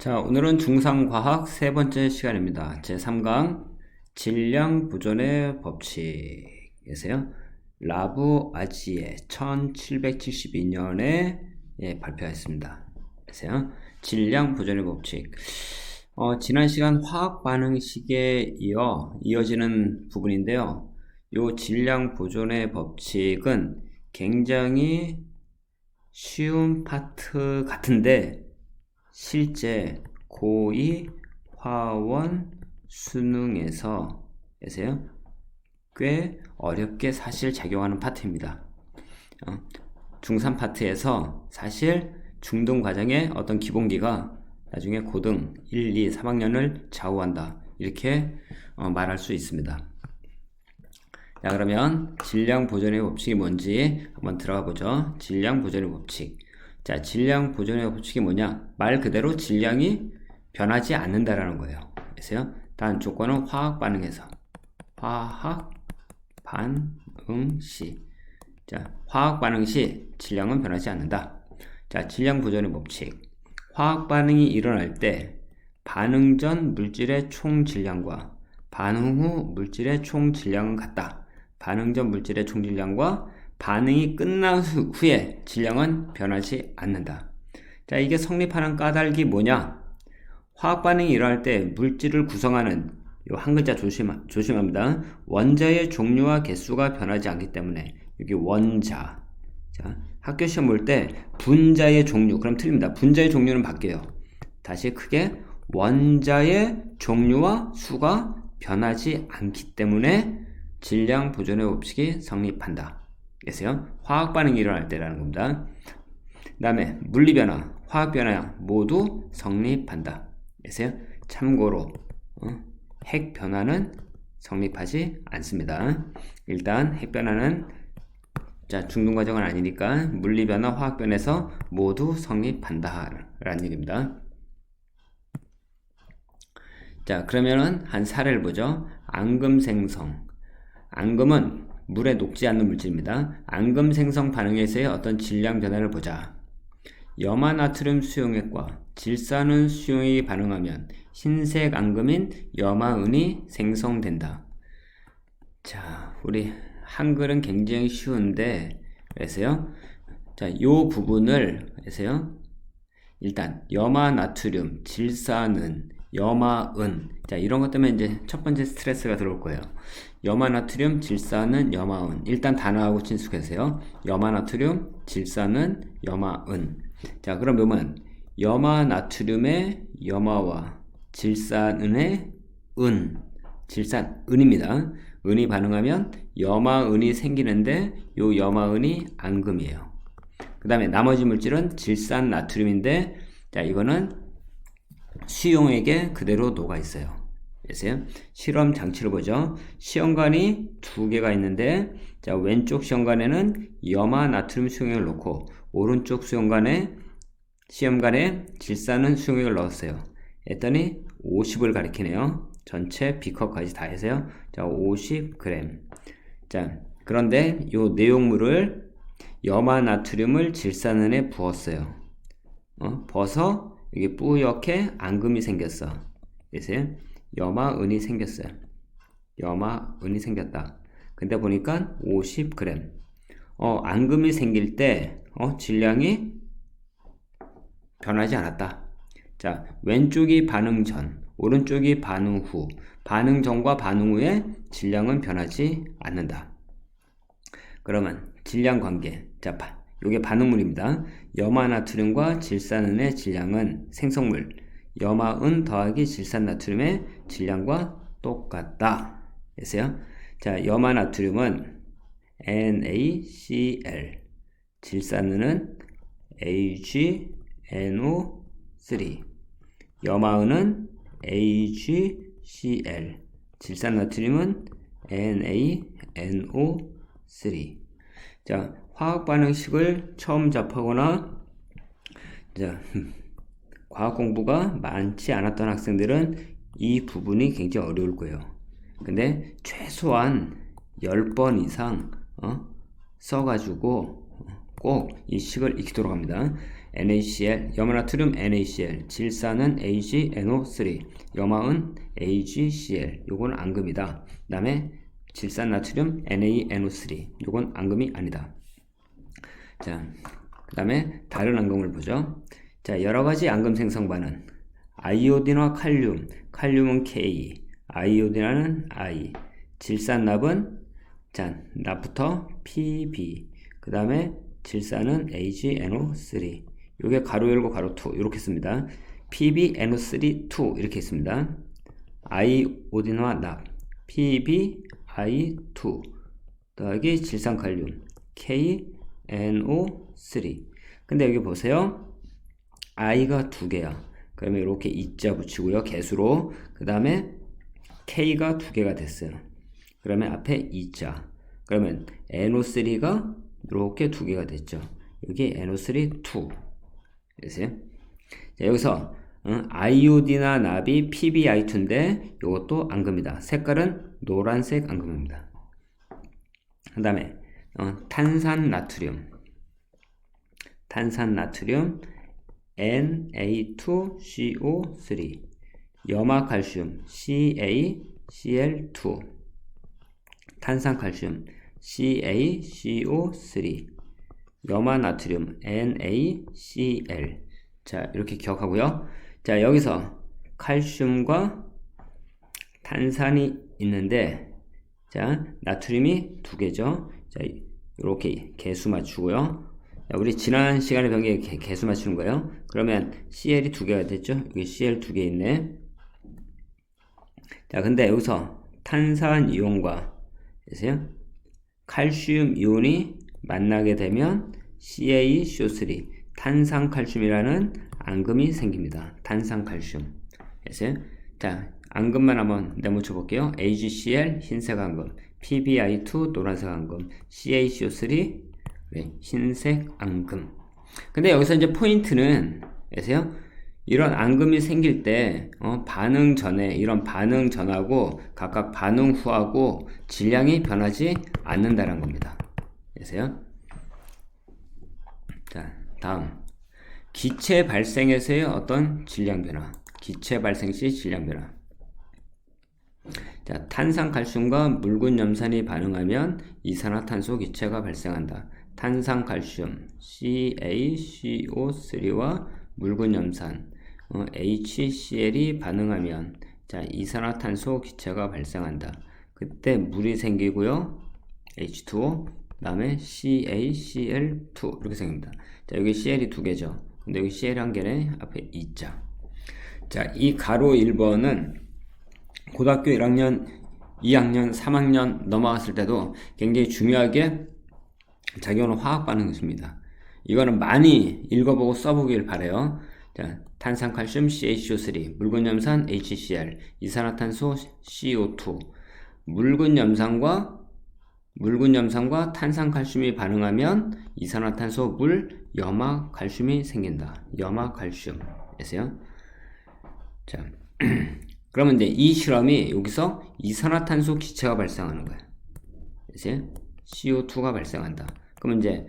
자, 오늘은 중3과학 세 번째 시간입니다. 제3강 질량 보존의 법칙에서요. 라부아지에 1772년에 발표했습니다. 그래서요. 질량 보존의 법칙. 지난 시간 화학 반응식에 이어지는 부분인데요. 이 질량 보존의 법칙은 굉장히 쉬운 파트 같은데 실제 고2 화원 수능에서요 꽤 어렵게 사실 작용하는 파트입니다. 중3 파트에서 사실 중등 과정의 어떤 기본기가 나중에 고등 1, 2, 3학년을 좌우한다 이렇게 말할 수 있습니다. 자, 그러면 질량 보존의 법칙이 뭔지 한번 들어가 보죠. 질량 보존의 법칙. 자, 질량 보존의 법칙이 뭐냐? 말 그대로 질량이 변하지 않는다라는 거예요. 그래서요. 단 조건은 화학 반응에서. 화학 반응 시. 자, 화학 반응 시 질량은 변하지 않는다. 자, 질량 보존의 법칙. 화학 반응이 일어날 때 반응 전 물질의 총 질량과 반응 후 물질의 총 질량은 같다. 반응 전 물질의 총 질량과 반응이 끝난 후에 질량은 변하지 않는다. 자, 이게 성립하는 까닭이 뭐냐? 화학 반응이 일어날 때 물질을 구성하는 요 한 글자 조심합니다. 원자의 종류와 개수가 변하지 않기 때문에 여기 원자. 자, 학교 시험 볼 때 분자의 종류 그럼 틀립니다. 분자의 종류는 바뀌어요. 다시 크게 원자의 종류와 수가 변하지 않기 때문에 질량 보존의 법칙이 성립한다. 그래서요. 화학 반응이 일어날 때라는 겁니다. 그 다음에 물리 변화, 화학 변화 모두 성립한다. 그래서요. 참고로 핵 변화는 성립하지 않습니다. 일단 핵 변화는 자, 중등 과정은 아니니까 물리 변화, 화학 변화에서 모두 성립한다 라는 얘기입니다. 자, 그러면은 한 사례를 보죠. 앙금 생성. 앙금은 물에 녹지 않는 물질입니다. 앙금 생성 반응에서의 어떤 질량 변화를 보자. 염화나트륨 수용액과 질산은 수용액이 반응하면 흰색 앙금인 염화은이 생성된다. 자, 우리 한글은 굉장히 쉬운데 그래서요. 자, 요 부분을 그래서요. 일단 염화나트륨, 질산은, 염화은. 자, 이런 것 때문에 이제 첫 번째 스트레스가 들어올 거예요. 염화나트륨, 질산은, 염화은. 일단 단어하고 친숙해서요. 염화나트륨, 질산은, 염화은. 자, 그러면 염화나트륨의 염화와 질산은의 은. 질산은입니다. 은이 반응하면 염화은이 생기는데 요 염화은이 앙금이에요. 그 다음에 나머지 물질은 질산나트륨인데 자, 이거는 수용액에 그대로 녹아 있어요. 그래서요. 실험 장치를 보죠. 시험관이 두 개가 있는데 자, 왼쪽 시험관에는 염화나트륨 수용액을 넣고 오른쪽 시험관에 질산은 수용액을 넣었어요. 했더니 50을 가리키네요. 전체 비커까지 다 해서요. 자, 50g. 자, 그런데 요 내용물을 염화나트륨을 질산은에 부었어요. 부어서 여기 뿌옇게 앙금이 생겼어. 그래서 염화은이 생겼어요. 염화은이 생겼다. 근데 보니까 50g. 앙금이 생길 때 질량이 변하지 않았다. 자, 왼쪽이 반응 전, 오른쪽이 반응 후. 반응 전과 반응 후에 질량은 변하지 않는다. 그러면 질량 관계. 자, 요게 반응물입니다. 염화나트륨과 질산은의 질량은 생성물 염화은 더하기 질산나트륨의 질량과 똑같다. 됐어요? 자, 염화나트륨은 NaCl, 질산은은 AgNO3, 염화은은 AgCl, 질산나트륨은 NaNO3. 자, 화학 반응식을 처음 접하거나 자, 과학 공부가 많지 않았던 학생들은 이 부분이 굉장히 어려울 거예요. 근데 최소한 10번 이상 써가지고 꼭 이 식을 익히도록 합니다. NaCl, 염화나트륨 NaCl, 질산은 AgNO3, 염화은 AgCl, 요건 앙금이다. 그 다음에 질산나트륨 NaNO3, 요건 앙금이 아니다. 자, 그 다음에 다른 앙금을 보죠. 자, 여러가지 앙금 생성반은 아이오딘과 칼륨, 칼륨은 K, 아이오딘화는 I, 질산납은 자, 납부터 PB, 그 다음에 질산은 AgNO3, 요게 가로 열고 가로 2 이렇게 씁니다. PbNO3 2 이렇게 있습니다. 아이오딘화 납 PbI2 더하기 질산칼륨 KNO3. 근데 여기 보세요. I가 2개야. 그러면 이렇게 2자 붙이고요. 개수로. 그 다음에 K가 2개가 됐어요. 그러면 앞에 2자. 그러면 NO3가 이렇게 2개가 됐죠. 여기 NO3 2. 됐어요? 자, 여기서 아이오딘화 납이 PbI2인데 이것도 앙금이다. 색깔은 노란색 앙금입니다. 그 다음에 탄산나트륨 Na2CO3, 염화칼슘 CaCl2, 탄산칼슘 CaCO3, 염화나트륨 NaCl. 자, 이렇게 기억하고요. 자, 여기서 칼슘과 탄산이 있는데, 자, 나트륨이 2개죠. 자, 이렇게 개수 맞추고요. 자, 우리 지난 시간에 배운 게 개수 맞추는 거예요. 그러면 CL이 2개가 됐죠. 여기 CL 2개 있네. 자, 근데 여기서 탄산 이온과 보세요. 칼슘 이온이 만나게 되면 CaCO3, 탄산칼슘이라는 앙금이 생깁니다. 탄산칼슘. 됐어요? 자, 앙금만 한번 내묻혀 볼게요. AgCl 흰색 앙금, PbI2 노란색 앙금, CaCO3 흰색 앙금. 근데 여기서 이제 포인트는 보세요. 이런 앙금이 생길 때 반응 전에 이런 반응 전하고 각각 반응 후하고 질량이 변하지 않는다는 겁니다. 보세요. 자, 다음 기체 발생에서의 어떤 질량 변화. 기체 발생 시 질량 변화. 자, 탄산칼슘과 묽은 염산이 반응하면 이산화탄소 기체가 발생한다. 탄산칼슘 CaCO3와 묽은 염산 HCl이 반응하면 자, 이산화탄소 기체가 발생한다. 그때 물이 생기고요. H2O, 그 다음에 CaCl2 이렇게 생깁니다. 자, 여기 CL이 2개죠. 근데 여기 CL 1개네. 앞에 2자. 자, 이 가로 1번은 고등학교 1학년, 2학년, 3학년 넘어갔을 때도 굉장히 중요하게 작용하는 화학 반응입니다. 이거는 많이 읽어보고 써보길 바래요. 자, 탄산칼슘 CaCO3, 묽은 염산 HCl, 이산화탄소 CO2. 묽은 염산과 탄산칼슘이 반응하면 이산화탄소 물, 염화칼슘이 생긴다. 염화칼슘. 됐어요? 자, 그러면 이제 이 실험이 여기서 이산화탄소 기체가 발생하는 거야. 됐어요? CO2가 발생한다. 그러면 이제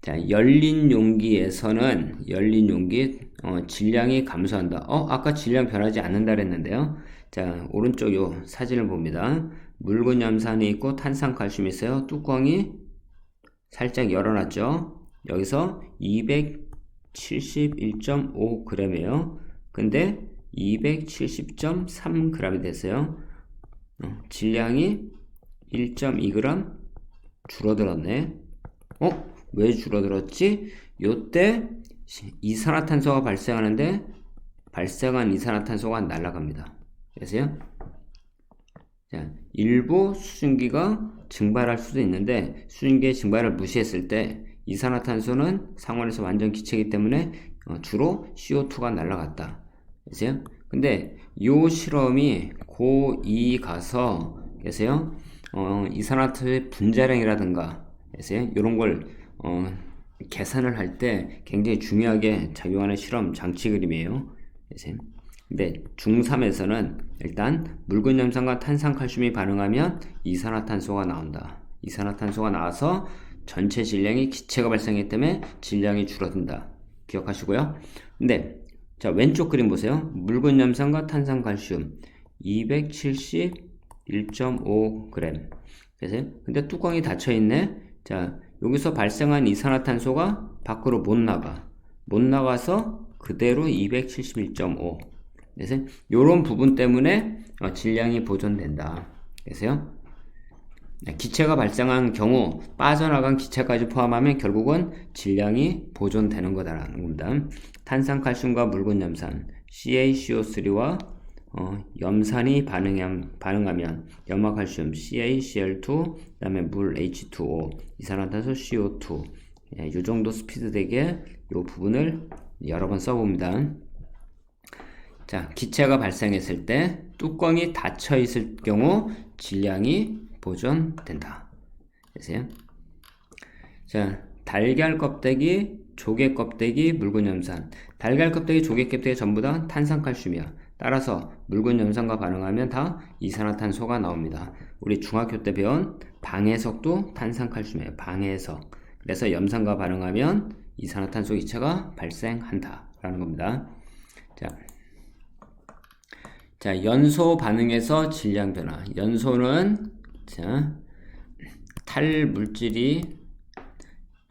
자, 열린 용기에서는 질량이 감소한다. 아까 질량 변하지 않는다 그랬는데요. 자, 오른쪽 요 사진을 봅니다. 묽은 염산이 있고 탄산칼슘이 있어요. 뚜껑이 살짝 열어놨죠. 여기서 271.5g이에요. 근데 270.3g이 됐어요. 질량이 1.2g 줄어들었네. 왜 줄어들었지? 요때 이산화탄소가 발생하는데 발생한 이산화탄소가 날아갑니다. 그래서요. 자, 일부 수증기가 증발할 수도 있는데 수증기의 증발을 무시했을 때 이산화탄소는 상온에서 완전 기체이기 때문에 주로 CO2가 날아갔다. 그래서요. 근데 요 실험이 고2 가서 계세요. 이산화탄소의 분자량이라든가 그래서요. 이런 걸 계산을 할 때 굉장히 중요하게 작용하는 실험 장치 그림이에요. 그래서 근데 중3에서는 일단 묽은 염산과 탄산칼슘이 반응하면 이산화탄소가 나온다. 이산화탄소가 나와서 전체 질량이 기체가 발생하기 때문에 질량이 줄어든다. 기억하시고요. 근데 자, 왼쪽 그림 보세요. 묽은 염산과 탄산칼슘 271.5g. 그래서 근데 뚜껑이 닫혀 있네. 자, 여기서 발생한 이산화탄소가 밖으로 못 나가. 못 나가서 그대로 271.5. 그래서 이런 부분 때문에 질량이 보존된다. 그래서요. 기체가 발생한 경우 빠져나간 기체까지 포함하면 결국은 질량이 보존되는 거다라는 겁니다. 탄산칼슘과 묽은 염산 CaCO3와 염산이 반응하면 염화칼슘 CaCl2, 그 다음에 물 H2O, 이산화탄소 CO2. 이 정도 스피드 되게 이 부분을 여러 번 써봅니다. 자, 기체가 발생했을 때 뚜껑이 닫혀 있을 경우 질량이 보존된다. 되세요? 자, 달걀 껍데기, 조개 껍데기, 묽은 염산. 달걀 껍데기, 조개 껍데기 전부 다 탄산칼슘이야. 따라서 묽은 염산과 반응하면 다 이산화탄소가 나옵니다. 우리 중학교 때 배운 방해석도 탄산칼슘이에요. 방해석. 그래서 염산과 반응하면 이산화탄소 기체가 발생한다 라는 겁니다. 자, 연소 반응에서 질량 변화. 연소는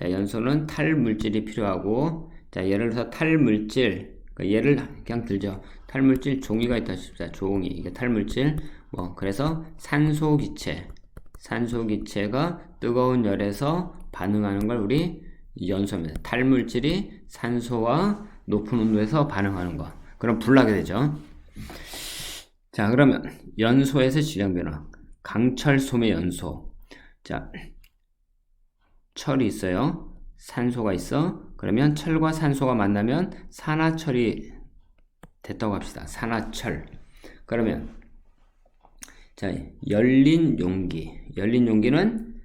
연소는 탈물질이 필요하고, 자, 예를 들어서 탈물질, 예를 그냥 들죠. 탈물질 종이가 있다 싶습니다. 종이, 이게 탈물질. 그래서 산소기체가 뜨거운 열에서 반응하는 걸 우리 연소입니다. 탈물질이 산소와 높은 온도에서 반응하는 거. 그럼 불나게 되죠. 자, 그러면 연소에서 질량 변화. 강철소의 연소. 자, 철이 있어요. 산소가 있어. 그러면 철과 산소가 만나면 산화철이 됐다고 합시다. 산화철. 그러면 자, 열린 용기는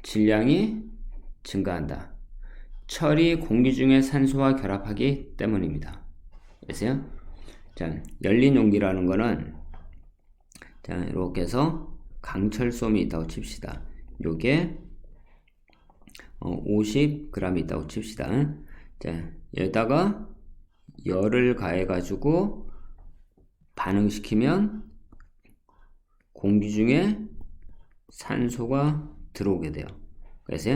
질량이 증가한다. 철이 공기 중에 산소와 결합하기 때문입니다. 아세요? 자, 열린 용기라는 거는 자, 이렇게 해서 강철솜이 있다고 칩시다. 요게 50g 있다고 칩시다. 자, 여기다가 열을 가해 가지고 반응시키면 공기 중에 산소가 들어오게 돼요. 그래서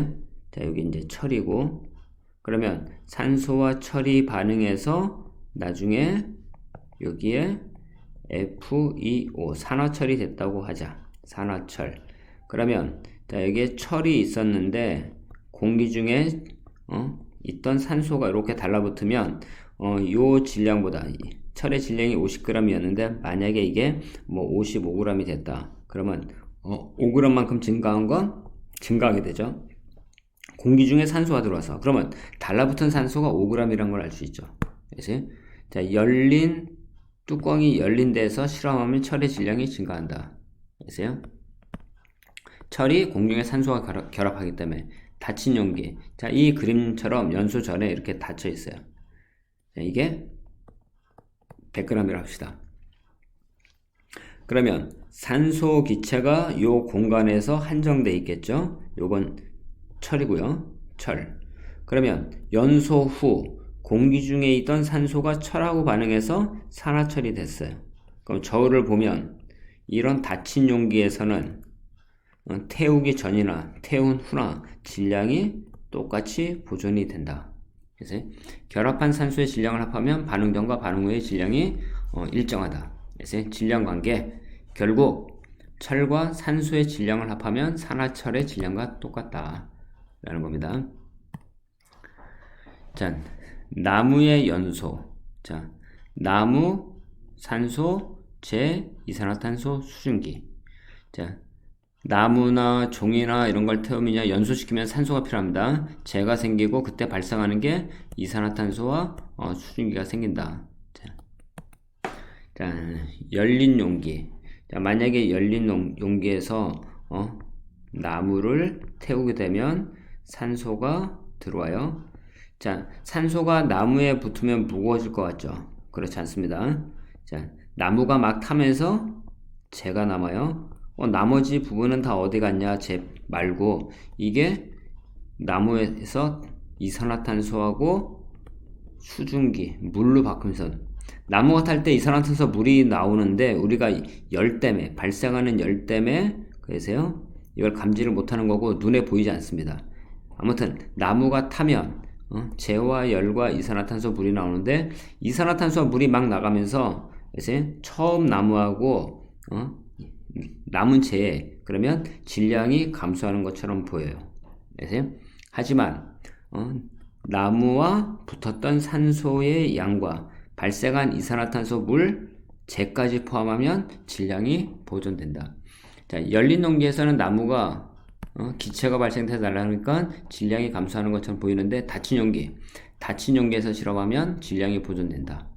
자, 여기 이제 철이고, 그러면 산소와 철이 반응해서 나중에 여기에 FeO 산화철이 됐다고 하자. 산화철. 그러면 자, 여기에 철이 있었는데 공기 중에 있던 산소가 이렇게 달라붙으면 요 질량보다 철의 질량이 50g이었는데 만약에 이게 뭐 55g이 됐다. 그러면 5g만큼 증가한 건 증가하게 되죠. 공기 중에 산소가 들어와서. 그러면 달라붙은 산소가 5g이라는 걸 알 수 있죠. 그래서 자, 뚜껑이 열린 데서 실험하면 철의 질량이 증가한다. 아세요? 철이 공중에 산소와 결합하기 때문에 닫힌 용기. 자, 이 그림처럼 연소 전에 이렇게 닫혀 있어요. 자, 이게 100g이라고 합시다. 그러면 산소 기체가 요 공간에서 한정돼 있겠죠? 요건 철이고요. 철. 그러면 연소 후 공기 중에 있던 산소가 철하고 반응해서 산화철이 됐어요. 그럼 저울을 보면 이런 닫힌 용기에서는 태우기 전이나 태운 후나 질량이 똑같이 보존이 된다. 그래서 결합한 산소의 질량을 합하면 반응 전과 반응 후의 질량이 일정하다. 그래서 질량 관계, 결국 철과 산소의 질량을 합하면 산화철의 질량과 똑같다 라는 겁니다. 자, 나무의 연소. 자, 나무, 산소, 재, 이산화탄소, 수증기. 자, 나무나 종이나 이런 걸 태우면 연소시키면 산소가 필요합니다. 재가 생기고 그때 발생하는 게 이산화탄소와 수증기가 생긴다. 자, 열린 용기. 자, 만약에 열린 용기에서 나무를 태우게 되면 산소가 들어와요. 자, 산소가 나무에 붙으면 무거워질 것 같죠? 그렇지 않습니다. 자, 나무가 막 타면서 재가 남아요. 나머지 부분은 다 어디 갔냐? 재 말고 이게 나무에서 이산화탄소하고 수증기, 물로 바꾸면서 나무가 탈 때 이산화탄소 물이 나오는데 우리가 열 때문에 발생하는 열 때문에 그래서요 이걸 감지를 못하는 거고 눈에 보이지 않습니다. 아무튼 나무가 타면 재와 열과 이산화탄소 물이 나오는데 이산화탄소와 물이 막 나가면서 그래서 처음 나무하고 남은 재에 그러면 질량이 감소하는 것처럼 보여요. 그래서 하지만 나무와 붙었던 산소의 양과 발생한 이산화탄소 물 재까지 포함하면 질량이 보존된다. 자, 열린 농기에서는 나무가 기체가 발생돼서 날아가니까 질량이 감소하는 것처럼 보이는데 닫힌 용기에서 실험하면 질량이 보존된다.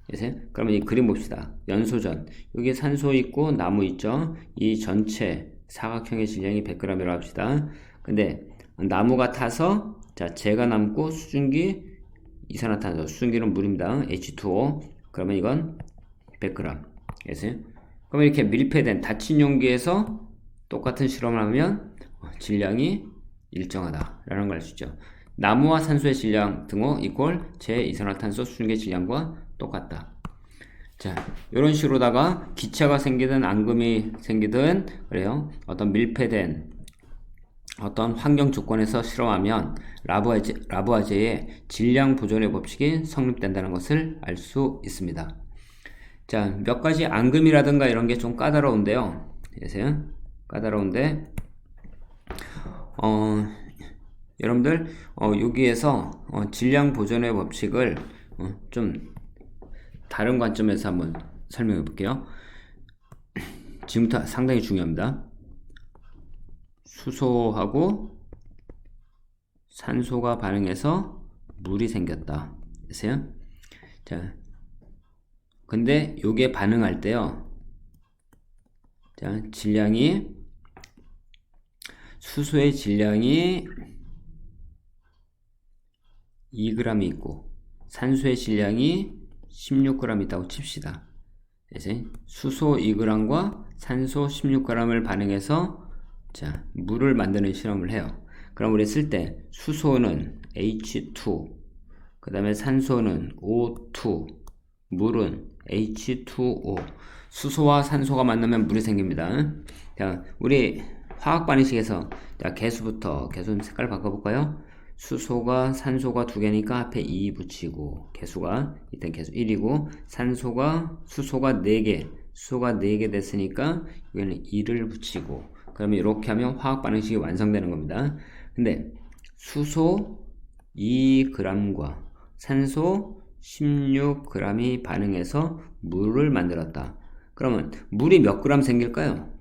그래서 그러면 이 그림 봅시다. 연소전 여기 산소 있고 나무 있죠. 이 전체 사각형의 질량이 100g이라고 합시다. 근데 나무가 타서 자 재가 남고 수증기 이산화탄소 수증기는 물입니다. H2O 그러면 이건 100g. 그래서 그러면 이렇게 밀폐된 닫힌 용기에서 똑같은 실험을 하면 질량이 일정하다라는 걸 알 수 있죠. 나무와 산소의 질량 등호 이꼴 재 이산화탄소 수증기의 질량과 똑같다. 자, 이런 식으로다가 기체가 생기든 앙금이 생기든 그래요. 어떤 밀폐된 어떤 환경 조건에서 실험하면 라부아제의 질량 보존의 법칙이 성립된다는 것을 알 수 있습니다. 자, 몇 가지 앙금이라든가 이런 게 좀 까다로운데요. 그래서요. 까다로운데 여러분들 여기에서 질량 보존의 법칙을 좀 다른 관점에서 한번 설명해 볼게요. 지금부터 상당히 중요합니다. 수소하고 산소가 반응해서 물이 생겼다. 됐어요? 자, 근데 요게 반응할 때요. 자, 수소의 질량이 2g이 있고 산소의 질량이 16g 있다고 칩시다. 그래서 수소 2g과 산소 16g을 반응해서 자, 물을 만드는 실험을 해요. 그럼 우리 쓸 때 수소는 H2, 그 다음에 산소는 O2, 물은 H2O. 수소와 산소가 만나면 물이 생깁니다. 자, 우리 화학 반응식에서 자, 개수부터 개수 색깔 바꿔볼까요? 수소가 산소가 2개니까 앞에 2 붙이고 개수가 일단 개수 1이고 수소가 4개 수소가 4개 됐으니까 여기는 2를 붙이고 그러면 이렇게 하면 화학 반응식이 완성되는 겁니다. 근데 수소 2g과 산소 16g이 반응해서 물을 만들었다. 그러면 물이 몇 g 생길까요?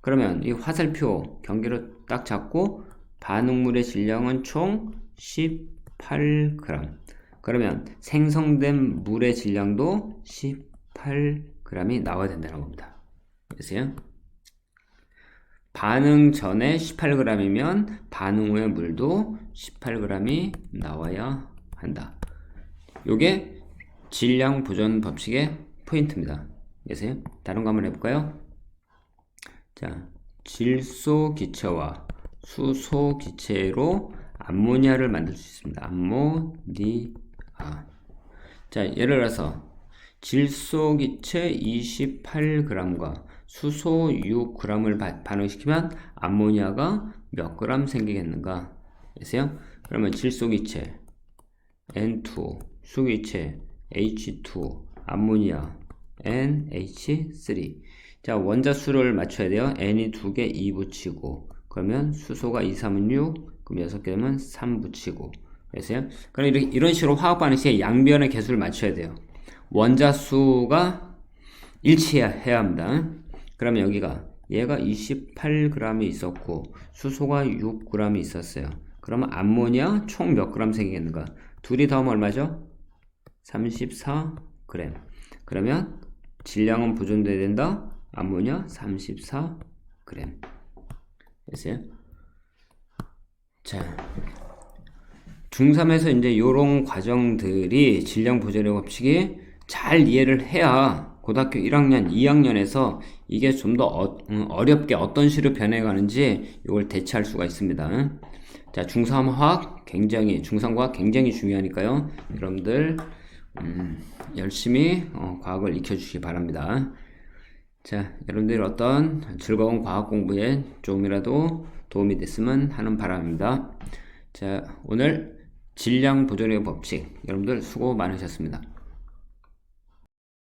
그러면 이 화살표 경계로 딱 잡고 반응물의 질량은 총 18g. 그러면 생성된 물의 질량도 18g이 나와야 된다는 겁니다. 그래서요. 반응 전에 18g이면 반응 후의 물도 18g이 나와야 한다. 요게 질량 보존 법칙의 포인트입니다. 그래서요. 다른 거 한번 해볼까요? 자, 질소 기체와 수소 기체로 암모니아를 만들 수 있습니다. 암모니아. 자, 예를 들어서 질소 기체 28g과 수소 6g을 반응시키면 암모니아가 몇 g 생기겠는가? 그래서요. 그러면 질소 기체 N2, 수 기체 H2, 암모니아 NH3. 자, 원자 수를 맞춰야 돼요. N이 2개 2 붙이고 그러면 수소가 2, 3은 6 그럼 6개 되면 3 붙이고 그래서요. 그럼 이런 식으로 화학 반응식의 양변의 개수를 맞춰야 돼요. 원자 수가 일치해야 합니다. 그러면 여기가 얘가 28g이 있었고 수소가 6g이 있었어요. 그러면 암모니아 총 몇 g 생기겠는가? 둘이 더하면 얼마죠? 34g. 그러면 질량은 보존돼야 된다. 암모니아 34g. 됐어요? 자, 중3에서 이제 요런 과정들이 질량 보존의 법칙이 잘 이해를 해야 고등학교 1학년, 2학년에서 이게 좀 더 어렵게 어떤 식으로 변해가는지 이걸 대체할 수가 있습니다. 자, 중3 화학 중3과학 굉장히 중요하니까요. 여러분들 열심히 과학을 익혀주시기 바랍니다. 자, 여러분들 어떤 즐거운 과학 공부에 조금이라도 도움이 됐으면 하는 바람입니다. 자, 오늘 질량 보존의 법칙 여러분들 수고 많으셨습니다.